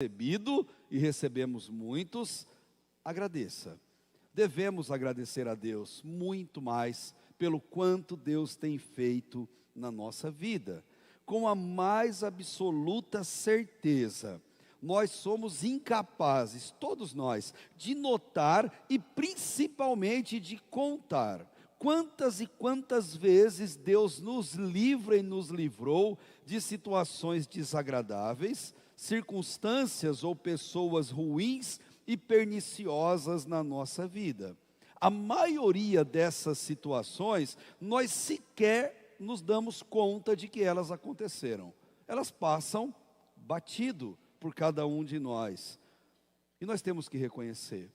recebido e recebemos muitos, agradeça. Devemos agradecer a Deus muito mais pelo quanto Deus tem feito na nossa vida. Com a mais absoluta certeza, nós somos incapazes, todos nós, de notar e principalmente de contar quantas e quantas vezes Deus nos livra e nos livrou de situações desagradáveis, circunstâncias ou pessoas ruins e perniciosas na nossa vida. A maioria dessas situações, nós sequer nos damos conta de que elas aconteceram. Elas passam batido por cada um de nós. E nós temos que reconhecer,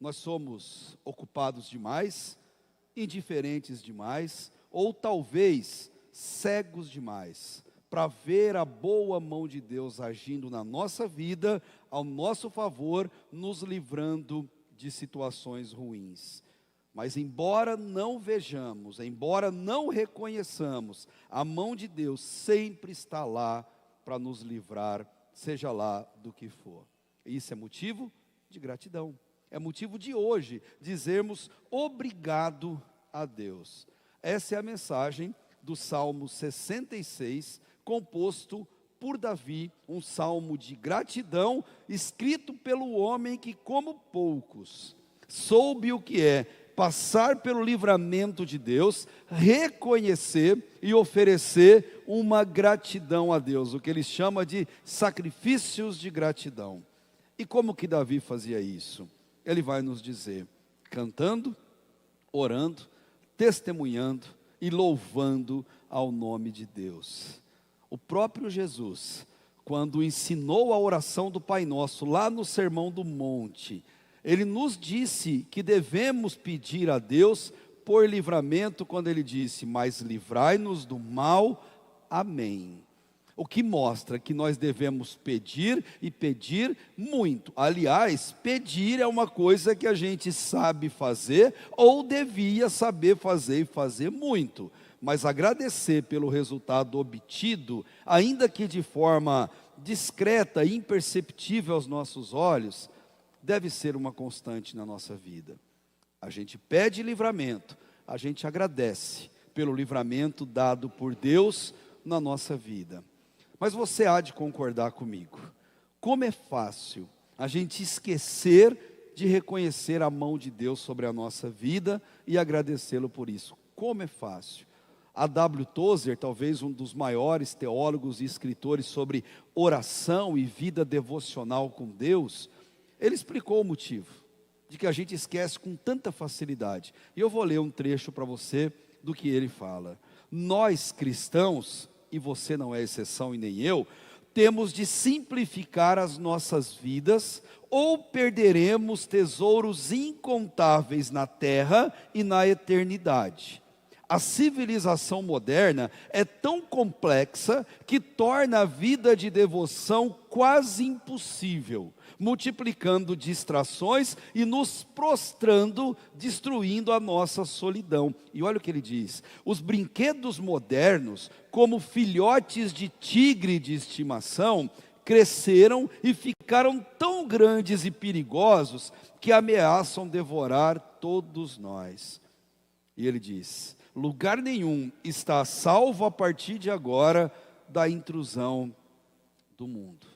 nós somos ocupados demais, indiferentes demais, ou talvez cegos demais, para ver a boa mão de Deus agindo na nossa vida, ao nosso favor, nos livrando de situações ruins. Mas embora não vejamos, embora não reconheçamos, a mão de Deus sempre está lá para nos livrar, seja lá do que for. Isso é motivo de gratidão. É motivo de hoje dizermos obrigado a Deus. Essa é a mensagem do Salmo 66, composto por Davi, um salmo de gratidão, escrito pelo homem que, como poucos, soube o que é passar pelo livramento de Deus, reconhecer e oferecer uma gratidão a Deus, o que ele chama de sacrifícios de gratidão. E como que Davi fazia isso? Ele vai nos dizer, cantando, orando, testemunhando e louvando ao nome de Deus. O próprio Jesus, quando ensinou a oração do Pai Nosso, lá no Sermão do Monte, ele nos disse que devemos pedir a Deus por livramento, quando ele disse, mas livrai-nos do mal, amém. O que mostra que nós devemos pedir e pedir muito. Aliás, pedir é uma coisa que a gente sabe fazer ou devia saber fazer e fazer muito. Mas agradecer pelo resultado obtido, ainda que de forma discreta e imperceptível aos nossos olhos, deve ser uma constante na nossa vida. A gente pede livramento, a gente agradece pelo livramento dado por Deus na nossa vida. Mas você há de concordar comigo, como é fácil a gente esquecer de reconhecer a mão de Deus sobre a nossa vida e agradecê-lo por isso. Como é fácil. A W. Tozer, talvez um dos maiores teólogos e escritores sobre oração e vida devocional com Deus, ele explicou o motivo de que a gente esquece com tanta facilidade. E eu vou ler um trecho para você do que ele fala. Nós cristãos, e você não é exceção e nem eu, temos de simplificar as nossas vidas ou perderemos tesouros incontáveis na terra e na eternidade. A civilização moderna é tão complexa que torna a vida de devoção quase impossível, multiplicando distrações e nos prostrando, destruindo a nossa solidão. E olha o que ele diz, os brinquedos modernos, como filhotes de tigre de estimação, cresceram e ficaram tão grandes e perigosos que ameaçam devorar todos nós. E ele diz, lugar nenhum está salvo a partir de agora da intrusão do mundo.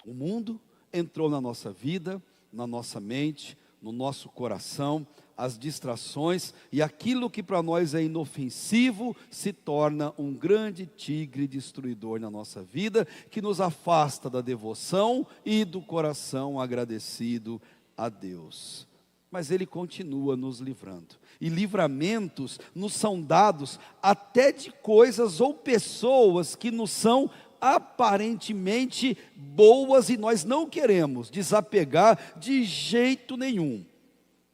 O mundo entrou na nossa vida, na nossa mente, no nosso coração, as distrações e aquilo que para nós é inofensivo se torna um grande tigre destruidor na nossa vida, que nos afasta da devoção e do coração agradecido a Deus. Mas Ele continua nos livrando. E livramentos nos são dados até de coisas ou pessoas que nos são aparentemente boas e nós não queremos desapegar de jeito nenhum.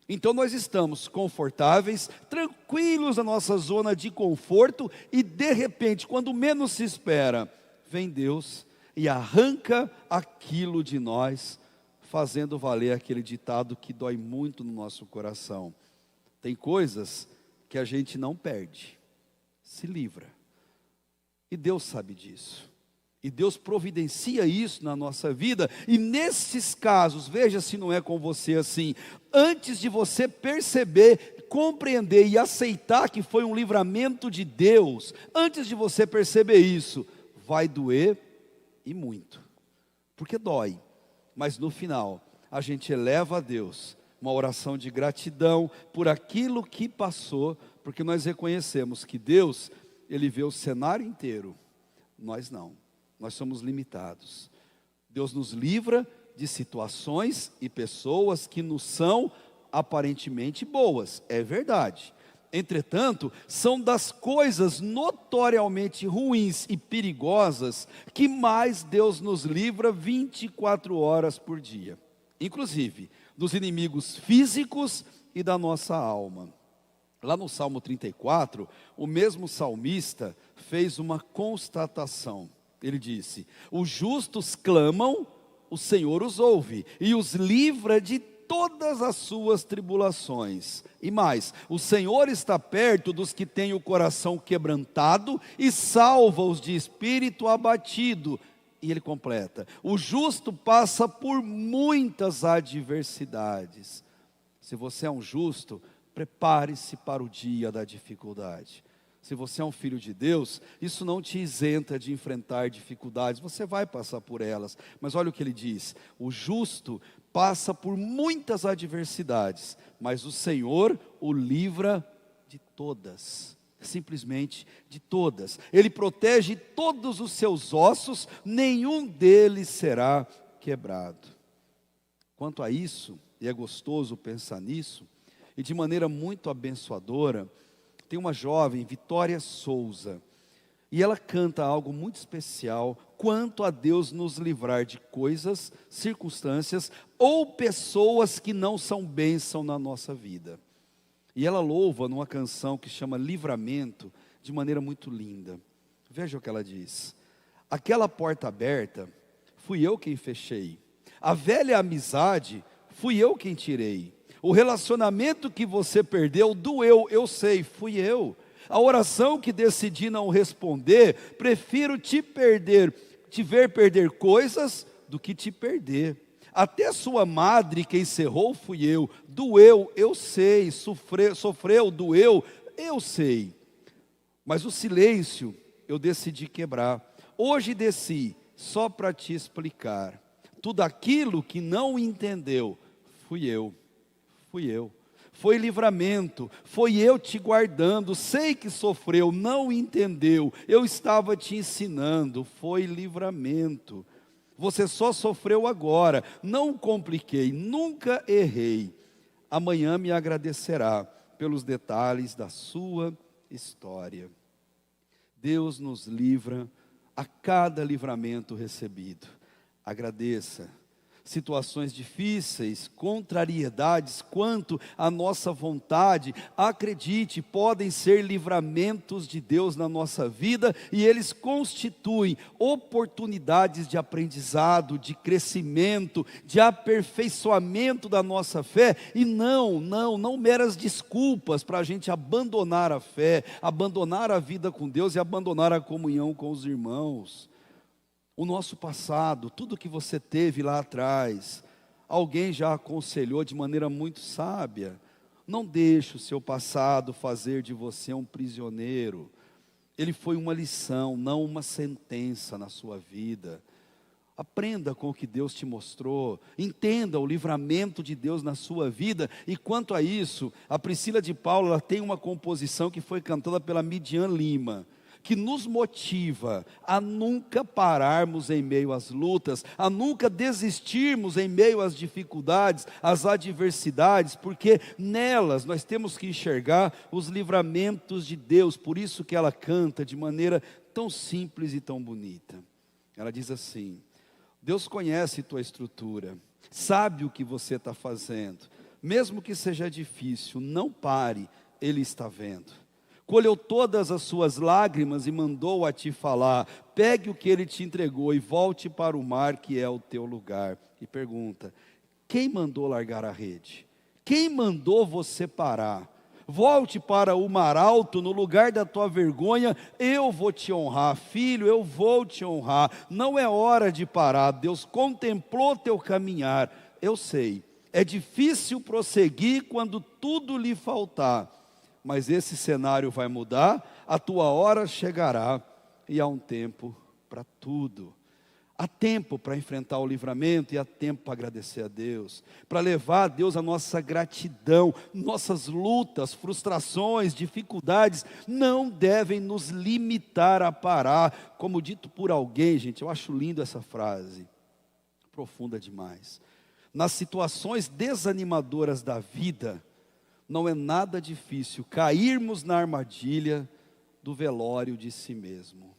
Então nós estamos confortáveis, tranquilos na nossa zona de conforto e de repente, quando menos se espera, vem Deus e arranca aquilo de nós, fazendo valer aquele ditado que dói muito no nosso coração. Tem coisas que a gente não perde, se livra. E Deus sabe disso. E Deus providencia isso na nossa vida, e nesses casos, veja se não é com você assim, antes de você perceber, compreender e aceitar que foi um livramento de Deus, antes de você perceber isso, vai doer e muito, porque dói, mas no final, a gente eleva a Deus uma oração de gratidão por aquilo que passou, porque nós reconhecemos que Deus, Ele vê o cenário inteiro, nós não. Nós somos limitados. Deus nos livra de situações e pessoas que nos são aparentemente boas, é verdade. Entretanto, são das coisas notoriamente ruins e perigosas que mais Deus nos livra 24 horas por dia. Inclusive, dos inimigos físicos e da nossa alma. Lá no Salmo 34, o mesmo salmista fez uma constatação. Ele disse: os justos clamam, o Senhor os ouve e os livra de todas as suas tribulações. E mais, o Senhor está perto dos que têm o coração quebrantado e salva-os de espírito abatido. E ele completa: o justo passa por muitas adversidades. Se você é um justo, prepare-se para o dia da dificuldade. Se você é um filho de Deus, isso não te isenta de enfrentar dificuldades, você vai passar por elas. Mas olha o que ele diz: o justo passa por muitas adversidades, mas o Senhor o livra de todas, simplesmente de todas. Ele protege todos os seus ossos, nenhum deles será quebrado. Quanto a isso, e é gostoso pensar nisso, e de maneira muito abençoadora, tem uma jovem, Vitória Souza, e ela canta algo muito especial quanto a Deus nos livrar de coisas, circunstâncias ou pessoas que não são bênção na nossa vida. E ela louva numa canção que chama Livramento, de maneira muito linda. Veja o que ela diz: aquela porta aberta, fui eu quem fechei. A velha amizade, fui eu quem tirei. O relacionamento que você perdeu doeu, eu sei, fui eu. A oração que decidi não responder, prefiro te ver perder coisas do que te perder. Até sua madre que encerrou fui eu, doeu, eu sei, sofreu, doeu, eu sei. Mas o silêncio eu decidi quebrar. Hoje desci só para te explicar. Tudo aquilo que não entendeu, fui eu. Foi livramento, foi eu te guardando, sei que sofreu, não entendeu, eu estava te ensinando, foi livramento. Você só sofreu agora, não compliquei, nunca errei. Amanhã me agradecerá pelos detalhes da sua história. Deus nos livra a cada livramento recebido. Agradeça. Situações difíceis, contrariedades quanto à nossa vontade, acredite, podem ser livramentos de Deus na nossa vida, e eles constituem oportunidades de aprendizado, de crescimento, de aperfeiçoamento da nossa fé, e não meras desculpas para a gente abandonar a fé, abandonar a vida com Deus e abandonar a comunhão com os irmãos. O nosso passado, tudo que você teve lá atrás, alguém já aconselhou de maneira muito sábia: não deixe o seu passado fazer de você um prisioneiro. Ele foi uma lição, não uma sentença na sua vida. Aprenda com o que Deus te mostrou, entenda o livramento de Deus na sua vida. E quanto a isso, a Priscila de Paula, ela tem uma composição que foi cantada pela Midian Lima, que nos motiva a nunca pararmos em meio às lutas, a nunca desistirmos em meio às dificuldades, às adversidades, porque nelas nós temos que enxergar os livramentos de Deus. Por isso que ela canta de maneira tão simples e tão bonita. Ela diz assim: Deus conhece tua estrutura, sabe o que você está fazendo, mesmo que seja difícil, não pare, Ele está vendo. Colheu todas as suas lágrimas e mandou a te falar: pegue o que Ele te entregou e volte para o mar, que é o teu lugar. E pergunta: quem mandou largar a rede? Quem mandou você parar? Volte para o mar alto, no lugar da tua vergonha, eu vou te honrar. Filho, eu vou te honrar. Não é hora de parar. Deus contemplou teu caminhar. Eu sei, é difícil prosseguir quando tudo lhe faltar, mas esse cenário vai mudar, a tua hora chegará, e há um tempo para tudo. Há tempo para enfrentar o livramento e há tempo para agradecer a Deus, para levar a Deus a nossa gratidão. Nossas lutas, frustrações, dificuldades não devem nos limitar a parar. Como dito por alguém, gente, eu acho lindo essa frase, profunda demais. Nas situações desanimadoras da vida, não é nada difícil cairmos na armadilha do velório de si mesmo.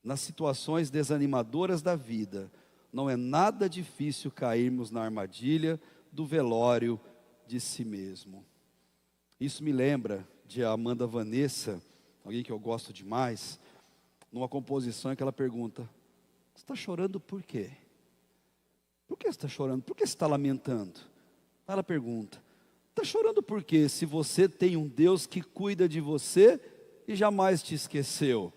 Nas situações desanimadoras da vida, não é nada difícil cairmos na armadilha do velório de si mesmo. Isso me lembra de Amanda Vanessa, alguém que eu gosto demais, numa composição em que ela pergunta: você está chorando por quê? Por que você está chorando? Por que você está lamentando? Ela pergunta: está chorando por quê? Se você tem um Deus que cuida de você e jamais te esqueceu.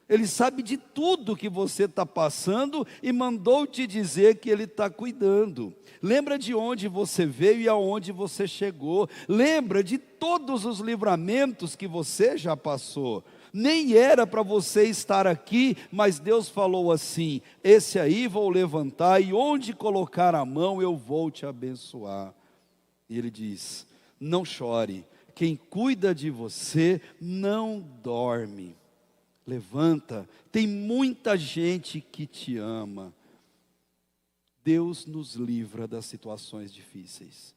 Ele sabe de tudo que você está passando e mandou te dizer que Ele está cuidando. Lembra de onde você veio e aonde você chegou. Lembra de todos os livramentos que você já passou. Nem era para você estar aqui, mas Deus falou assim: esse aí vou levantar e onde colocar a mão eu vou te abençoar. E Ele diz: não chore, quem cuida de você não dorme. Levanta, tem muita gente que te ama. Deus nos livra das situações difíceis.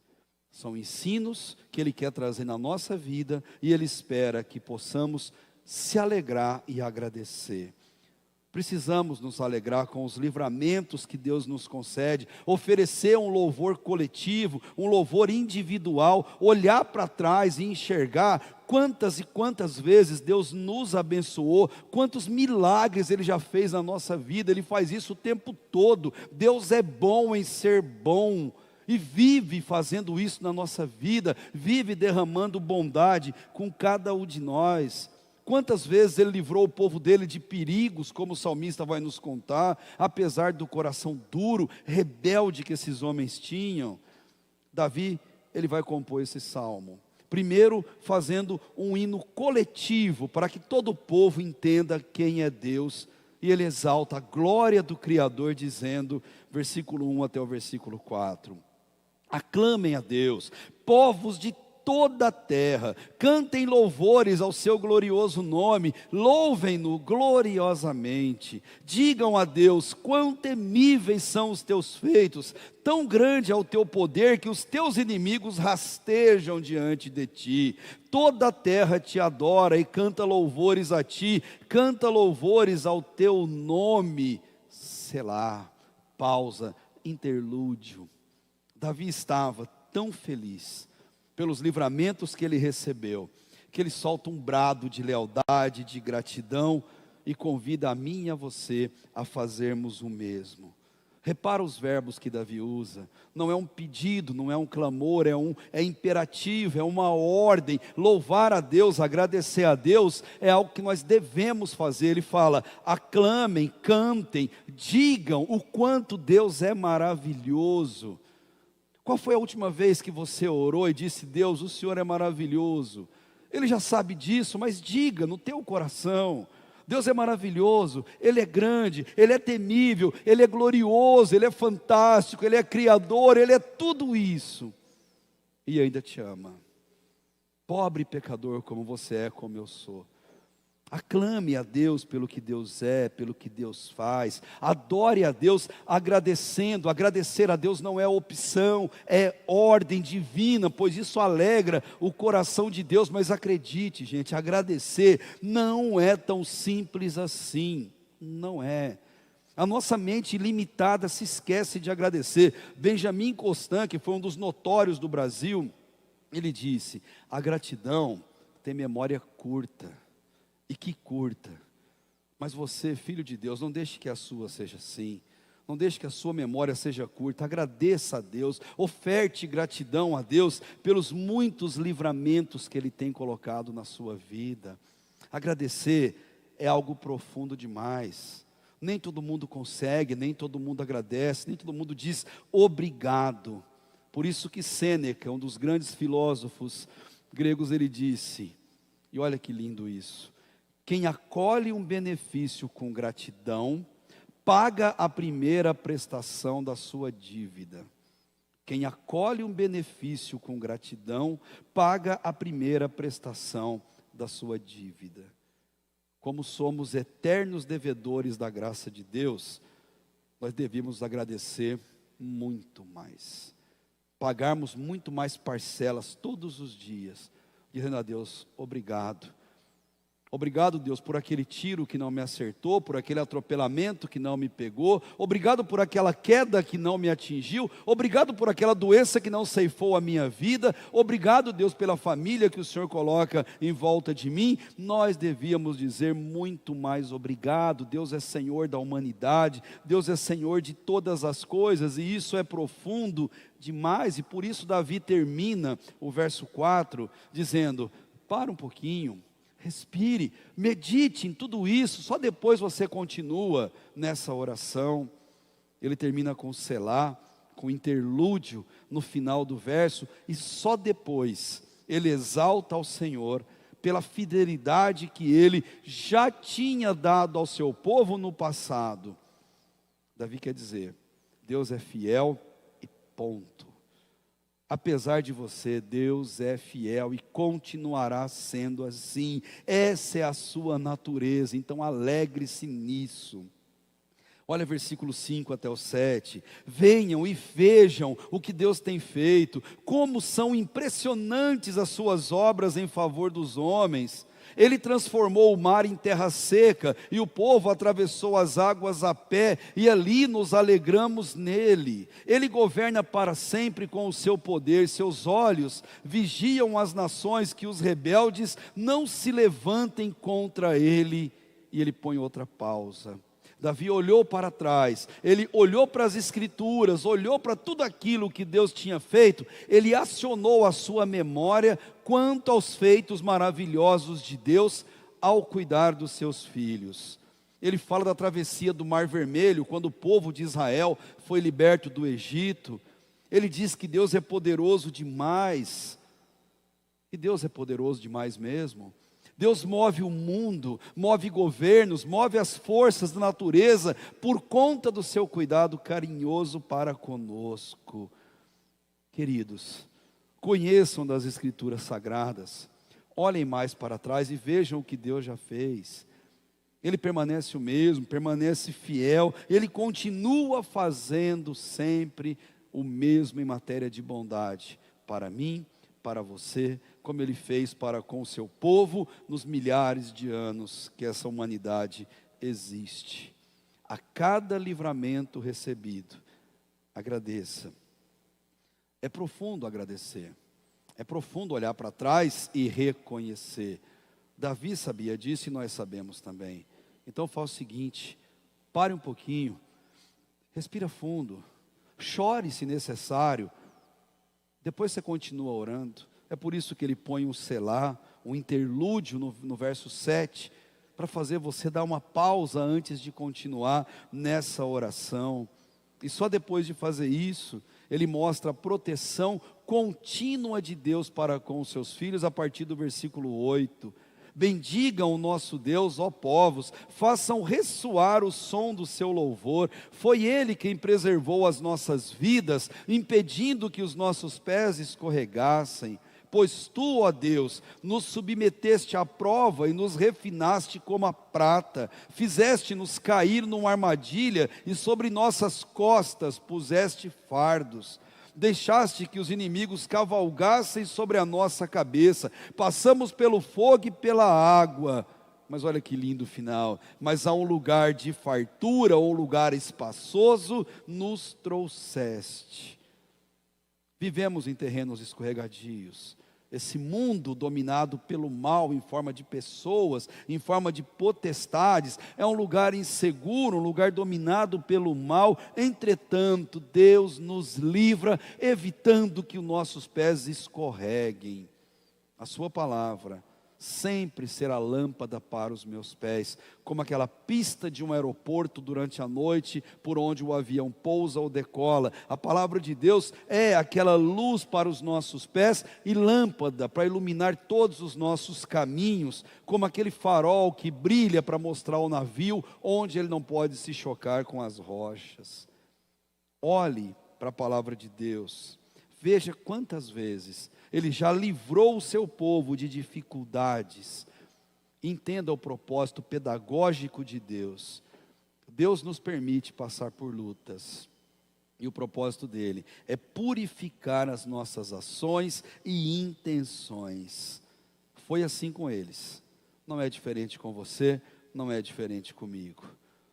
São ensinos que Ele quer trazer na nossa vida e Ele espera que possamos se alegrar e agradecer. Precisamos nos alegrar com os livramentos que Deus nos concede, oferecer um louvor coletivo, um louvor individual, olhar para trás e enxergar quantas e quantas vezes Deus nos abençoou, quantos milagres Ele já fez na nossa vida. Ele faz isso o tempo todo. Deus é bom em ser bom e vive fazendo isso na nossa vida, vive derramando bondade com cada um de nós. Quantas vezes Ele livrou o povo dele de perigos, como o salmista vai nos contar, apesar do coração duro, rebelde que esses homens tinham. Davi, ele vai compor esse salmo, primeiro fazendo um hino coletivo, para que todo o povo entenda quem é Deus, e ele exalta a glória do Criador, dizendo, versículo 1 até o versículo 4, aclamem a Deus, povos de toda a terra, cantem louvores ao seu glorioso nome, louvem-no gloriosamente, digam a Deus, quão temíveis são os teus feitos, tão grande é o teu poder, que os teus inimigos rastejam diante de ti, toda a terra te adora e canta louvores a ti, canta louvores ao teu nome. Selá, pausa, interlúdio. Davi estava tão feliz pelos livramentos que ele recebeu, que ele solta um brado de lealdade, de gratidão, e convida a mim e a você a fazermos o mesmo. Repara os verbos que Davi usa, não é um pedido, não é um clamor, é imperativo, é uma ordem. Louvar a Deus, agradecer a Deus, é algo que nós devemos fazer. Ele fala, aclamem, cantem, digam o quanto Deus é maravilhoso. Qual foi a última vez que você orou e disse, Deus, o Senhor é maravilhoso? Ele já sabe disso, mas diga no teu coração, Deus é maravilhoso, Ele é grande, Ele é temível, Ele é glorioso, Ele é fantástico, Ele é criador, Ele é tudo isso. E ainda te ama. Pobre pecador como você é, como eu sou. Aclame a Deus pelo que Deus é, pelo que Deus faz. Adore a Deus agradecendo. Agradecer a Deus não é opção, é ordem divina, pois isso alegra o coração de Deus. Mas acredite, gente, agradecer não é tão simples assim. Não é. A nossa mente limitada se esquece de agradecer. Benjamin Constant, que foi um dos notórios do Brasil, ele disse, a gratidão tem memória curta. E que curta, mas você, filho de Deus, não deixe que a sua seja assim. Não deixe que a sua memória seja curta. Agradeça a Deus, oferte gratidão a Deus pelos muitos livramentos que Ele tem colocado na sua vida. Agradecer é algo profundo demais. Nem todo mundo consegue, nem todo mundo agradece, nem todo mundo diz obrigado. Por isso que Sêneca, um dos grandes filósofos gregos, ele disse, e olha que lindo isso: quem acolhe um benefício com gratidão, paga a primeira prestação da sua dívida. Quem acolhe um benefício com gratidão, paga a primeira prestação da sua dívida. Como somos eternos devedores da graça de Deus, nós devemos agradecer muito mais. Pagarmos muito mais parcelas todos os dias, dizendo a Deus, obrigado. Obrigado, Deus, por aquele tiro que não me acertou, por aquele atropelamento que não me pegou. Obrigado por aquela queda que não me atingiu. Obrigado por aquela doença que não ceifou a minha vida. Obrigado, Deus, pela família que o Senhor coloca em volta de mim. Nós devíamos dizer muito mais obrigado. Deus é Senhor da humanidade. Deus é Senhor de todas as coisas. E isso é profundo demais. E por isso Davi termina o verso 4 dizendo, para um pouquinho, respire, medite em tudo isso, só depois você continua nessa oração. Ele termina com selá, com interlúdio no final do verso, e só depois ele exalta ao Senhor pela fidelidade que ele já tinha dado ao seu povo no passado. Davi quer dizer, Deus é fiel e ponto. Apesar de você, Deus é fiel e continuará sendo assim. Essa é a sua natureza, então alegre-se nisso. Olha versículo 5 até o 7. Venham e vejam o que Deus tem feito, como são impressionantes as suas obras em favor dos homens. Ele transformou o mar em terra seca, e o povo atravessou as águas a pé, e ali nos alegramos nele. Ele governa para sempre com o seu poder, seus olhos vigiam as nações, que os rebeldes não se levantem contra ele. E ele põe outra pausa. Davi olhou para trás, ele olhou para as escrituras, olhou para tudo aquilo que Deus tinha feito, ele acionou a sua memória quanto aos feitos maravilhosos de Deus ao cuidar dos seus filhos. Ele fala da travessia do Mar Vermelho, quando o povo de Israel foi liberto do Egito. Ele diz que Deus é poderoso demais, e Deus é poderoso demais mesmo. Deus move o mundo, move governos, move as forças da natureza por conta do seu cuidado carinhoso para conosco. Queridos, conheçam das Escrituras Sagradas, olhem mais para trás e vejam o que Deus já fez. Ele permanece o mesmo, permanece fiel, Ele continua fazendo sempre o mesmo em matéria de bondade, para mim, para você, como Ele fez para com o seu povo, nos milhares de anos que essa humanidade existe. A cada livramento recebido, agradeça. É profundo agradecer, é profundo olhar para trás e reconhecer. Davi sabia disso e nós sabemos também. Então faça o seguinte, pare um pouquinho, respira fundo, chore se necessário, depois você continua orando. É por isso que ele põe um selá, um interlúdio no verso 7, para fazer você dar uma pausa antes de continuar nessa oração. E só depois de fazer isso, ele mostra a proteção contínua de Deus para com os seus filhos, a partir do versículo 8. Bendigam o nosso Deus, ó povos, façam ressoar o som do seu louvor. Foi Ele quem preservou as nossas vidas, impedindo que os nossos pés escorregassem. Pois tu, ó Deus, nos submeteste à prova e nos refinaste como a prata. Fizeste-nos cair numa armadilha e sobre nossas costas puseste fardos. Deixaste que os inimigos cavalgassem sobre a nossa cabeça. Passamos pelo fogo e pela água. Mas olha que lindo final. Mas a um lugar de fartura, ou um lugar espaçoso, nos trouxeste. Vivemos em terrenos escorregadios. Esse mundo dominado pelo mal, em forma de pessoas, em forma de potestades, é um lugar inseguro, um lugar dominado pelo mal. Entretanto, Deus nos livra, evitando que os nossos pés escorreguem. A sua palavra sempre será lâmpada para os meus pés, como aquela pista de um aeroporto durante a noite, por onde o avião pousa ou decola. A palavra de Deus é aquela luz para os nossos pés e lâmpada para iluminar todos os nossos caminhos, como aquele farol que brilha para mostrar ao navio onde ele não pode se chocar com as rochas. Olhe para a palavra de Deus, veja quantas vezes Ele já livrou o seu povo de dificuldades. Entenda o propósito pedagógico de Deus. Deus nos permite passar por lutas. E o propósito dele é purificar as nossas ações e intenções. Foi assim com eles. Não é diferente com você, não é diferente comigo.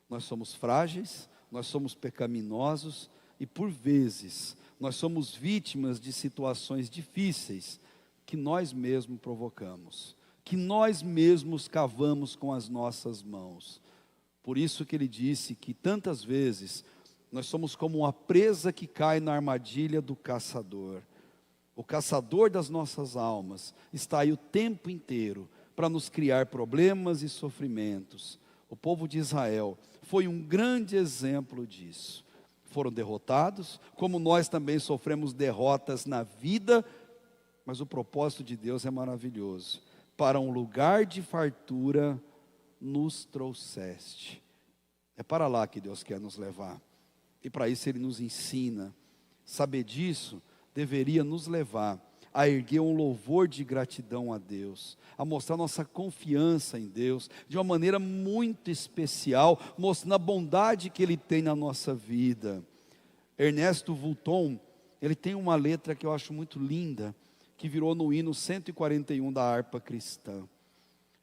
Nós somos frágeis, nós somos pecaminosos e por vezes nós somos vítimas de situações difíceis que nós mesmos provocamos, que nós mesmos cavamos com as nossas mãos. Por isso que ele disse que tantas vezes nós somos como uma presa que cai na armadilha do caçador. O caçador das nossas almas está aí o tempo inteiro para nos criar problemas e sofrimentos. O povo de Israel foi um grande exemplo disso. Foram derrotados, como nós também sofremos derrotas na vida, mas o propósito de Deus é maravilhoso. Para um lugar de fartura nos trouxeste. É para lá que Deus quer nos levar. E para isso Ele nos ensina. Saber disso deveria nos levar a erguer um louvor de gratidão a Deus, a mostrar nossa confiança em Deus, de uma maneira muito especial, mostrando a bondade que Ele tem na nossa vida. Ernesto Vulton, ele tem uma letra que eu acho muito linda, que virou no hino 141 da harpa cristã.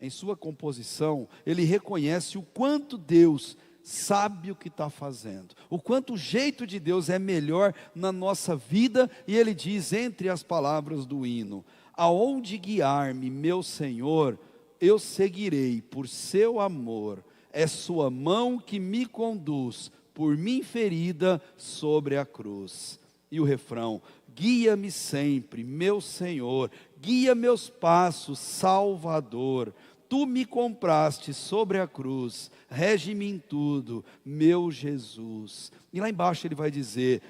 Em sua composição, ele reconhece o quanto Deus sabe o que está fazendo, o quanto o jeito de Deus é melhor na nossa vida, e ele diz entre as palavras do hino: aonde guiar-me, meu Senhor, eu seguirei por seu amor, é sua mão que me conduz, por mim ferida sobre a cruz. E o refrão: guia-me sempre, meu Senhor, guia meus passos, Salvador. Tu me compraste sobre a cruz, rege-me em tudo, meu Jesus. E lá embaixo ele vai dizer: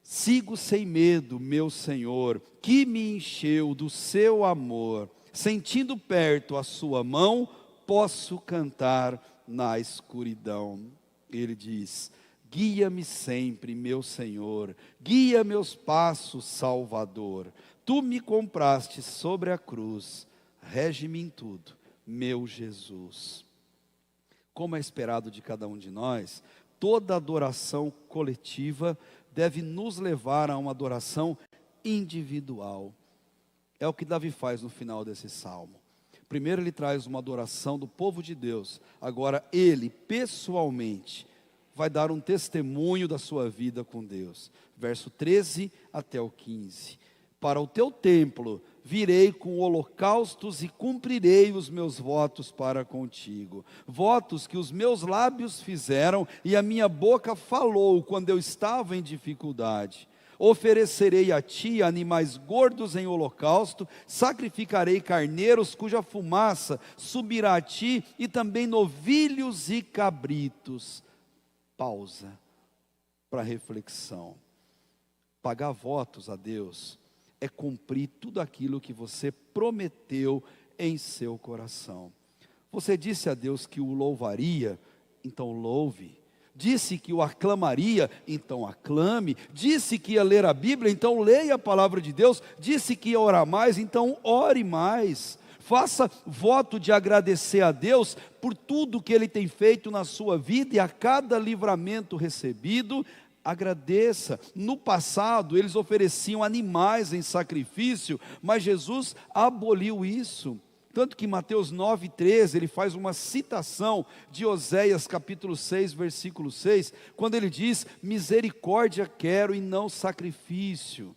sigo sem medo, meu Senhor, que me encheu do seu amor. Sentindo perto a sua mão, posso cantar na escuridão. Ele diz: guia-me sempre, meu Senhor, guia meus passos, Salvador. Tu me compraste sobre a cruz, rege-me em tudo, meu Jesus. Como é esperado de cada um de nós, toda adoração coletiva deve nos levar a uma adoração individual. É o que Davi faz no final desse salmo. Primeiro ele traz uma adoração do povo de Deus, agora ele pessoalmente vai dar um testemunho da sua vida com Deus. Verso 13 até o 15. Para o teu templo virei com holocaustos e cumprirei os meus votos para contigo. Votos que os meus lábios fizeram e a minha boca falou quando eu estava em dificuldade. Oferecerei a ti animais gordos em holocausto, sacrificarei carneiros cuja fumaça subirá a ti, e também novilhos e cabritos. Pausa para reflexão. Pagar votos a Deus é cumprir tudo aquilo que você prometeu em seu coração. Você disse a Deus que o louvaria, então louve. Disse que o aclamaria, então aclame. Disse que ia ler a Bíblia, então leia a palavra de Deus. Disse que ia orar mais, então ore mais. Faça voto de agradecer a Deus por tudo que Ele tem feito na sua vida, e a cada livramento recebido, agradeça. No passado eles ofereciam animais em sacrifício, mas Jesus aboliu isso. Tanto que em Mateus 9,13 ele faz uma citação de Oséias capítulo 6, versículo 6, quando ele diz: misericórdia quero e não sacrifício.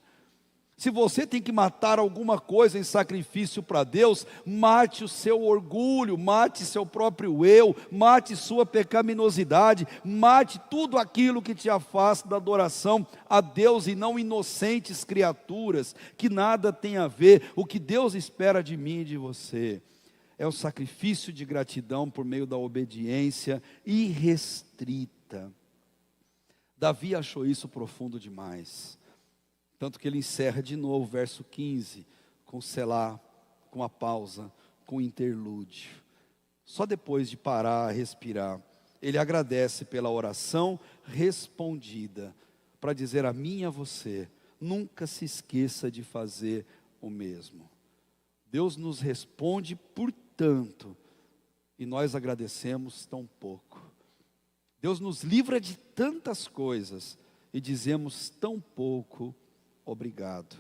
Se você tem que matar alguma coisa em sacrifício para Deus, mate o seu orgulho, mate seu próprio eu, mate sua pecaminosidade, mate tudo aquilo que te afasta da adoração a Deus e não inocentes criaturas, que nada tem a ver. O que Deus espera de mim e de você é o sacrifício de gratidão por meio da obediência irrestrita. Davi achou isso profundo demais. Tanto que ele encerra de novo o verso 15, com selá, com a pausa, com o interlúdio. Só depois de parar, respirar, ele agradece pela oração respondida, para dizer a mim e a você, nunca se esqueça de fazer o mesmo. Deus nos responde por tanto, e nós agradecemos tão pouco. Deus nos livra de tantas coisas, e dizemos tão pouco obrigado.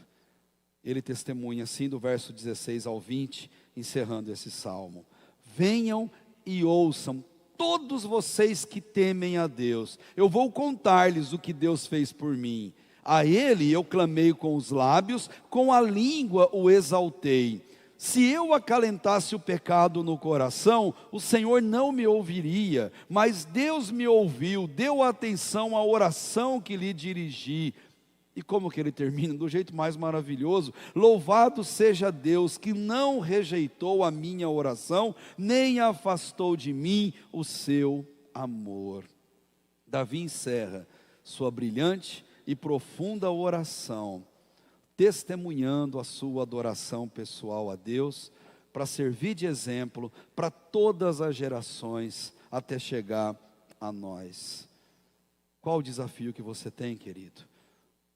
Ele testemunha assim do verso 16 ao 20, encerrando esse salmo. Venham e ouçam, todos vocês que temem a Deus. Eu vou contar-lhes o que Deus fez por mim. A Ele eu clamei com os lábios, com a língua o exaltei. Se eu acalentasse o pecado no coração, o Senhor não me ouviria, mas Deus me ouviu, deu atenção à oração que lhe dirigi. E como que ele termina? Do jeito mais maravilhoso. Louvado seja Deus que não rejeitou a minha oração, nem afastou de mim o seu amor. Davi encerra sua brilhante e profunda oração, testemunhando a sua adoração pessoal a Deus, para servir de exemplo para todas as gerações, até chegar a nós. Qual o desafio que você tem, querido?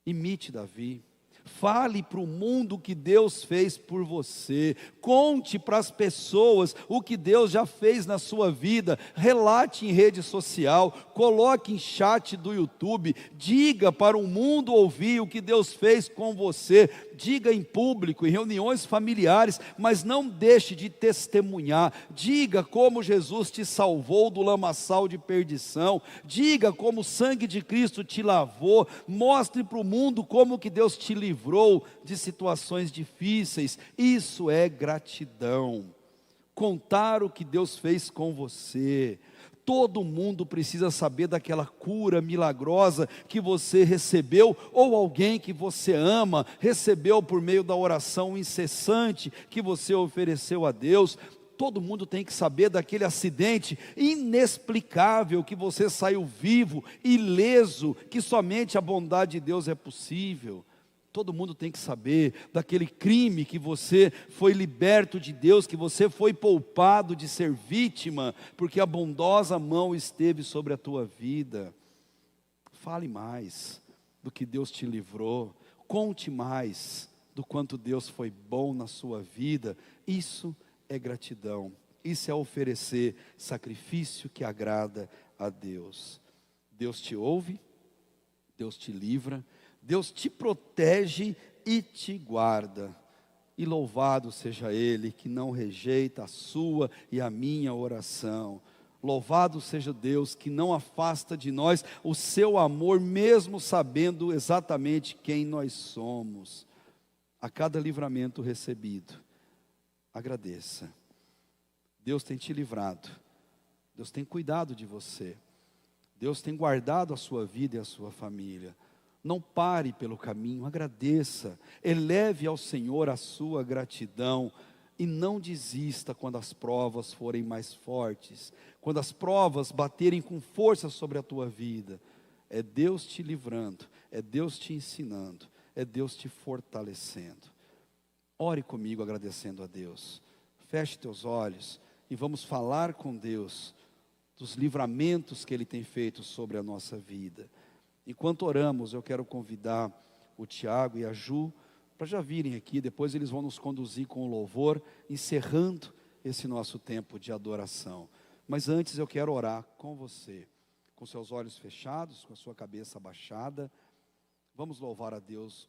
Imite Davi, fale para o mundo o que Deus fez por você, conte para as pessoas o que Deus já fez na sua vida, relate em rede social, coloque em chat do YouTube, diga para o mundo ouvir o que Deus fez com você, diga em público, em reuniões familiares, mas não deixe de testemunhar, diga como Jesus te salvou do lamaçal de perdição, diga como o sangue de Cristo te lavou, mostre para o mundo como que Deus te livrou de situações difíceis. Isso é gratidão, contar o que Deus fez com você. Todo mundo precisa saber daquela cura milagrosa que você recebeu, ou alguém que você ama recebeu por meio da oração incessante que você ofereceu a Deus. Todo mundo tem que saber daquele acidente inexplicável que você saiu vivo, ileso, que somente a bondade de Deus é possível. Todo mundo tem que saber daquele crime que você foi liberto de Deus, que você foi poupado de ser vítima, porque a bondosa mão esteve sobre a tua vida. Fale mais do que Deus te livrou, conte mais do quanto Deus foi bom na sua vida. Isso é gratidão, isso é oferecer sacrifício que agrada a Deus. Deus te ouve, Deus te livra, Deus te protege e te guarda. E louvado seja Ele que não rejeita a sua e a minha oração. Louvado seja Deus que não afasta de nós o seu amor, mesmo sabendo exatamente quem nós somos. A cada livramento recebido, agradeça. Deus tem te livrado, Deus tem cuidado de você, Deus tem guardado a sua vida e a sua família. Não pare pelo caminho, agradeça, eleve ao Senhor a sua gratidão e não desista quando as provas forem mais fortes, quando as provas baterem com força sobre a tua vida. É Deus te livrando, é Deus te ensinando, é Deus te fortalecendo. Ore comigo agradecendo a Deus. Feche teus olhos e vamos falar com Deus dos livramentos que Ele tem feito sobre a nossa vida. Enquanto oramos, eu quero convidar o Tiago e a Ju para já virem aqui, depois eles vão nos conduzir com o louvor, encerrando esse nosso tempo de adoração. Mas antes eu quero orar com você, com seus olhos fechados, com a sua cabeça abaixada. Vamos louvar a Deus